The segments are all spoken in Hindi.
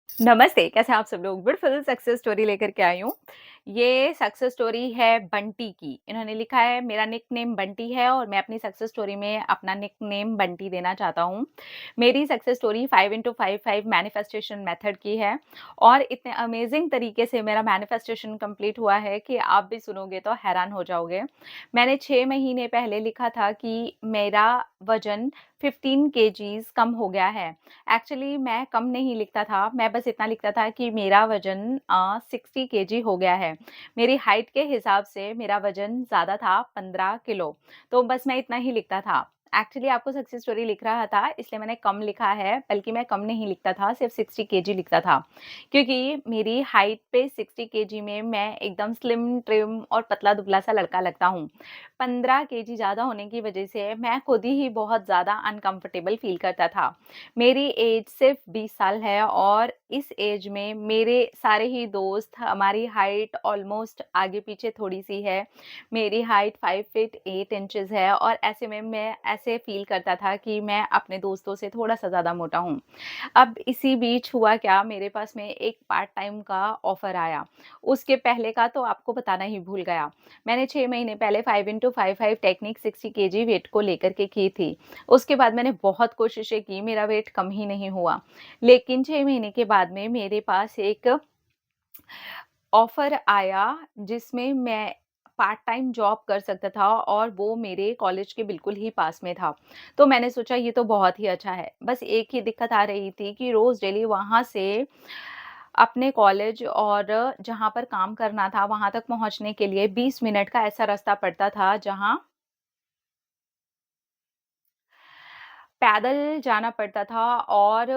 नमस्ते, कैसे हैं आप सब लोग? ब्यूटीफुल सक्सेस स्टोरी लेकर के आई हूँ। ये सक्सेस स्टोरी है बंटी की। इन्होंने लिखा है मेरा निकनेम बंटी है और मैं अपनी सक्सेस स्टोरी में अपना निकनेम बंटी देना चाहता हूँ। मेरी success story 5 into 5 5 manifestation method की है और इतने अमेजिंग तरीके से मेरा मैनिफेस्टेशन कंप्लीट हुआ है कि आप भी सुनोगे तो हैरान हो जाओगे। मैंने 6 महीने पहले लिखा था कि मेरा वज़न 15 केजीज़ कम हो गया है। एक्चुअली मैं कम नहीं लिखता था, मैं बस इतना लिखता था कि मेरा वज़न 60 केजी हो गया है। मेरी हाइट के हिसाब से मेरा वज़न ज़्यादा था 15 किलो, तो बस मैं इतना ही लिखता था। एक्चुअली आपको सक्सेस स्टोरी लिख रहा था, इसलिए मैंने कम लिखा है, बल्कि मैं कम नहीं लिखता था, सिर्फ़ 60 केजी लिखता था। क्योंकि मेरी हाइट पे 60 केजी में मैं एकदम स्लिम, ट्रिम और पतला-दुबला सा लड़का लगता हूँ। 15 केजी ज़्यादा होने की वज़ह से मैं खुद ही बहुत ज़्यादा अनकम्फ़र्टेबल फ़ील करता था। मेरी एज सिर्फ 20 साल है और इस एज में मेरे सारे ही दोस्त हमारी हाइट ऑलमोस्ट आगे-पीछे थोड़ी-सी है। मेरी हाइट 5 फीट 8 इंचेस है और ऐसे में मैं ऐसे फ़ील करता था कि मैं अपने दोस्तों से थोड़ा-सा ज़्यादा मोटा हूँ। अब इसी बीच हुआ क्या मेरे पास में एक पार्ट टाइम का ऑफ़र आया। उसके पहले का तो आपको बताना ही भूल गया। मैंने 6 महीने पहले 5 इंटू 5 5 टेक्निक 60 केजी वेट को लेकर के की थी। उसके बाद मैंने बहुत कोशिशें की, मेरा वेट कम ही नहीं हुआ। लेकिन 6 महीने के बाद में मेरे पास एक ऑफ़र आया जिसमें मैं पार्ट टाइम जॉब कर सकता था और वो मेरे कॉलेज के बिल्कुल ही पास में था। तो मैंने सोचा ये तो बहुत ही अच्छा है। बस एक ही दिक्कत आ रही थी कि रोज़ डेली वहाँ से अपने कॉलेज और जहाँ पर काम करना था वहाँ तक पहुँचने के लिए 20 मिनट का ऐसा रास्ता पड़ता था जहाँ पैदल जाना पड़ता था और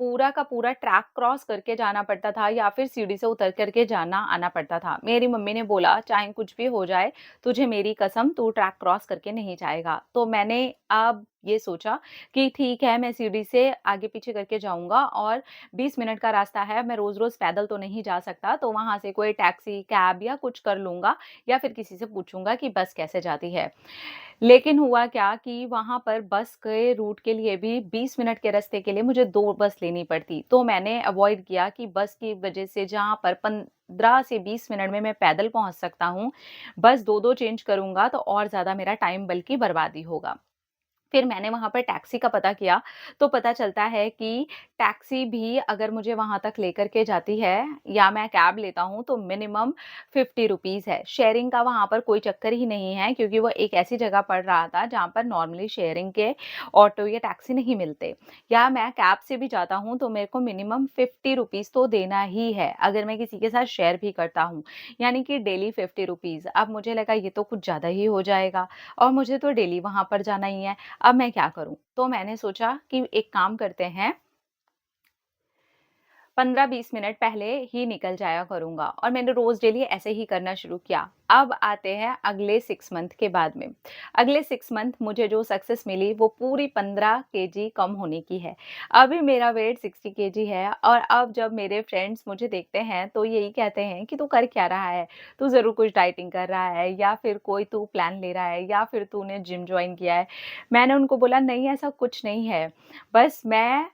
पूरा का पूरा ट्रैक क्रॉस करके जाना पड़ता था या फिर सीढ़ी से उतर कर के जाना आना पड़ता था। मेरी मम्मी ने बोला, "चाहे कुछ भी हो जाए, तुझे मेरी कसम तू ट्रैक क्रॉस करके नहीं जाएगा।" तो मैंने अब ये सोचा कि ठीक है, मैं सीढ़ी से आगे-पीछे करके जाऊँगा और 20 मिनट का रास्ता है, मैं रोज़-रोज़ पैदल तो नहीं जा सकता, तो वहाँ से कोई टैक्सी, कैब या कुछ कर लूँगा या फिर किसी से पूछूँगा कि बस कैसे जाती है। लेकिन हुआ क्या कि वहाँ पर बस के रूट के लिए भी 20 मिनट के रास्ते के लिए मुझे 2 बस लेनी पड़ती। तो मैंने अवॉइड किया कि बस की वज़ह से जहाँ पर 15 से 20 मिनट में मैं पैदल पहुँच सकता हूँ, बस 2-2 चेंज करूँगा तो और ज़्यादा मेरा टाइम बल्कि बर्बादी होगा। फिर मैंने वहाँ पर टैक्सी का पता किया, तो पता चलता है कि टैक्सी भी अगर मुझे वहाँ तक लेकर के जाती है या मैं कैब लेता हूँ तो मिनिमम 50 रुपीज़ है। शेयरिंग का वहाँ पर कोई चक्कर ही नहीं है क्योंकि वो एक ऐसी जगह पड़ रहा था जहाँ पर नॉर्मली शेयरिंग के ऑटो या टैक्सी नहीं मिलते। या मैं कैब से भी जाता हूँ तो मेरे को मिनिमम 50 रुपीज़ तो देना ही है, अगर मैं किसी के साथ शेयर भी करता हूँ, यानी कि डेली 50 रुपीज़। अब मुझे लगा ये तो कुछ ज़्यादा ही हो जाएगा और मुझे तो डेली वहाँ पर जाना ही है। अब मैं क्या करूँ? तो मैंने सोचा कि एक काम करते हैं 15-20 मिनट पहले ही निकल जाया करूँगा और मैंने रोज़ डेली ऐसे ही करना शुरू किया। अब आते हैं अगले 6 मंथ के बाद में। अगले 6 मंथ मुझे जो सक्सेस मिली वो पूरी 15 केजी कम होने की है। अभी मेरा वेट 60 केजी है और अब जब मेरे फ्रेंड्स मुझे देखते हैं तो यही कहते हैं कि तू कर क्या रहा है? तू ज़रूर कुछ डाइटिंग कर रहा है या फिर कोई तू प्लान ले रहा है या फिर तूने जिम जॉइन किया है। मैंने उनको बोला नहीं ऐसा कुछ नहीं है। बस मैं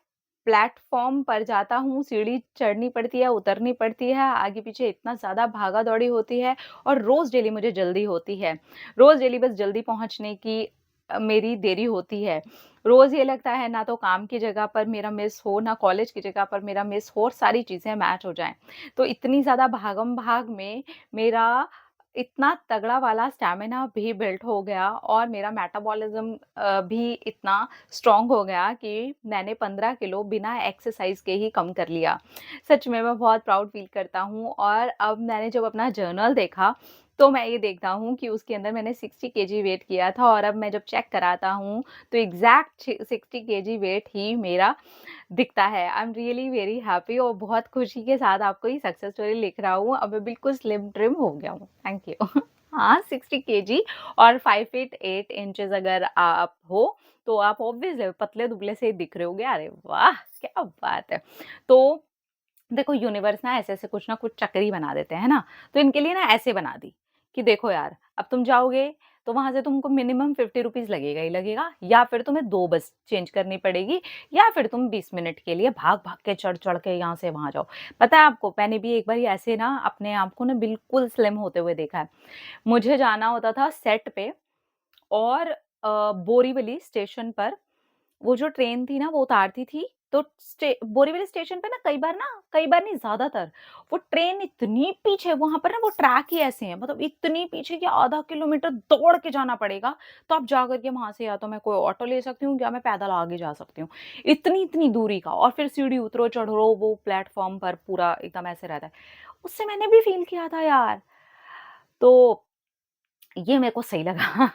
प्लेटफ़ॉर्म पर जाता हूँ, सीढ़ी चढ़नी पड़ती है, उतरनी पड़ती है, आगे-पीछे इतना ज़्यादा भागा-दौड़ी होती है और रोज़ डेली मुझे जल्दी होती है। रोज़ डेली बस जल्दी पहुँचने की मेरी देरी होती है। रोज़ ये लगता है ना तो काम की जगह पर मेरा मिस हो, ना कॉलेज की जगह पर मेरा मिस हो और सारी चीज़ें मैच हो जाएँ। तो इतनी ज़्यादा भागम-भाग में मेरा इतना तगड़ा वाला स्टैमिना भी बिल्ड हो गया और मेरा मेटाबॉलिज़्म भी इतना स्ट्रॉन्ग हो गया कि मैंने 15 किलो बिना एक्सरसाइज़ के ही कम कर लिया। सच में मैं बहुत प्राउड फ़ील करता हूँ और अब मैंने जब अपना जर्नल देखा, तो मैं ये देखता हूँ कि उसके अंदर मैंने 60 केजी वेट किया था और अब मैं जब चेक कराता हूँ, तो एग्ज़ैक्ट 60 केजी वेट ही मेरा दिखता है। I am really very happy और बहुत खुशी के साथ आपको ये सक्सेस स्टोरी लिख रहा हूँ। अब मैं बिल्कुल स्लिम ट्रिम हो गया हूँ। Thank you. हाँ, 60 केजी और 5 फीट 8 इंचेस अगर आप हो, तो आप ऑब्वियस है पतले-दुबले से ही दिख रहे होगे। अरे वाह! क्या बात है। तो देखो यूनिवर्स ना ऐसे-ऐसे कुछ ना कुछ चक्कर ही बना देते हैं ना, तो इनके लिए ना ऐसे बना दी, कि देखो यार, अब तुम जाओगे तो वहाँ से तुमको मिनिमम 50 रुपीज़ लगेगा ही लगेगा, या फिर तुम्हें 2 बस चेंज करनी पड़ेगी, या फिर तुम 20 मिनट के लिए भाग-भाग के चढ़-चढ़ के यहाँ से वहाँ जाओ। पता है आपको, मैंने भी एक बार ऐसे ना अपने आप को ना बिल्कुल स्लिम होते हुए देखा है। मुझे जाना होता था सेट पे और बोरीवली स्टेशन पर वो जो ट्रेन थी ना वो उतारती थी, तो बोरीवली स्टेशन पे ना कई बार नहीं ज़्यादातर, वो ट्रेन इतनी पीछे, वहाँ पर ना वो ट्रैक ही ऐसे हैं, मतलब इतनी पीछे कि आधा किलोमीटर दौड़ के जाना पड़ेगा, तब जा कर के वहाँ से या तो मैं कोई ऑटो ले सकती हूँ या मैं पैदल आगे जा सकती हूँ। इतनी दूरी का, और फिर सीढ़ी उतरो, चढ़ो, वो प्लेटफ़ॉर्म पर पूरा एकदम ऐसे रहता है। उससे मैंने भी फ़ील किया था यार। तो ये मेरे को सही लगा।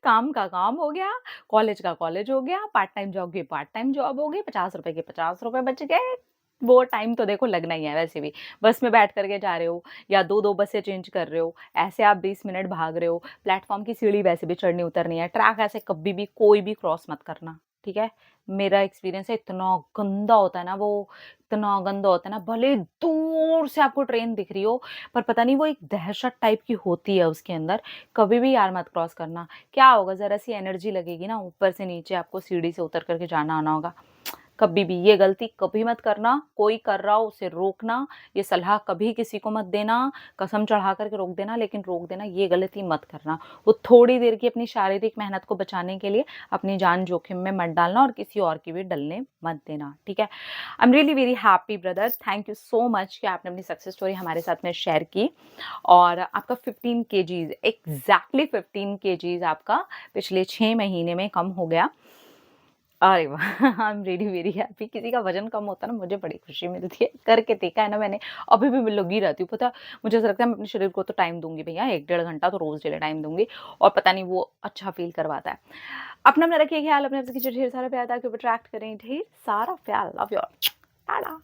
काम का काम हो गया, कॉलेज का कॉलेज हो गया, पार्ट टाइम जॉब की पार्ट टाइम जॉब हो गई, ₹50 के ₹50 बच गए। वो टाइम तो देखो लगना ही है वैसे भी। बस में बैठ कर के जा रहे हो या 2-2 बसें चेंज कर रहे हो, ऐसे आप 20 मिनट भाग रहे हो, प्लेटफ़ॉर्म की सीढ़ी वैसे भी चढ़नी-उतरनी है, ट्रैक ऐसे कभी भी कोई भी क्रॉस मत करना, ठीक है? मेरा एक्सपीरियंस है, इतना गंदा होता है ना वो, इतना गंदा होता है ना, भले ही दूर से आपको ट्रेन दिख रही हो, पर पता नहीं वो एक दहशत टाइप की होती है उसके अंदर। कभी भी यार मत क्रॉस करना। क्या होगा, ज़रा-सी एनर्जी लगेगी ना, ऊपर से नीचे आपको सीढ़ी से उतर कर के जाना-आना होगा। कभी भी ये गलती कभी मत करना, कोई कर रहा हो उसे रोकना, ये सलाह कभी किसी को मत देना, कसम चढ़ा कर के रोक देना, लेकिन रोक देना ये गलती मत करना। वो थोड़ी देर की अपनी शारीरिक मेहनत को बचाने के लिए अपनी जान जोखिम में मत डालना और किसी और की भी डलने मत देना, ठीक है? I am really very happy brother, thank you so much कि आपने अपनी सक्सेस स्टोरी हमारे साथ में शेयर की, और आपका 15 केजीज़, एग्ज़ैक्टली 15 केजीज़ आपका पिछले 6 महीने में कम हो गया। अरे वाह! I am really very happy. किसी का वज़न कम होता है ना, मुझे बड़ी खुशी मिलती है। करके देखा है ना मैंने, अभी भी मैं लगी रहती हूँ, पता है, मुझे ऐसा लगता है मैं अपने शरीर को तो टाइम दूँगी भैया, 1 डेढ़ घंटा तो रोज़ डेली टाइम दूँगी, और पता नहीं वो अच्छा फ़ील करवाता है। अपना रखिए ख़्याल, अपने आप से ढेर सारा प्यार, ताकि वो अट्रैक्ट करें ढेर सारा प्यार। Love you all. टाटा।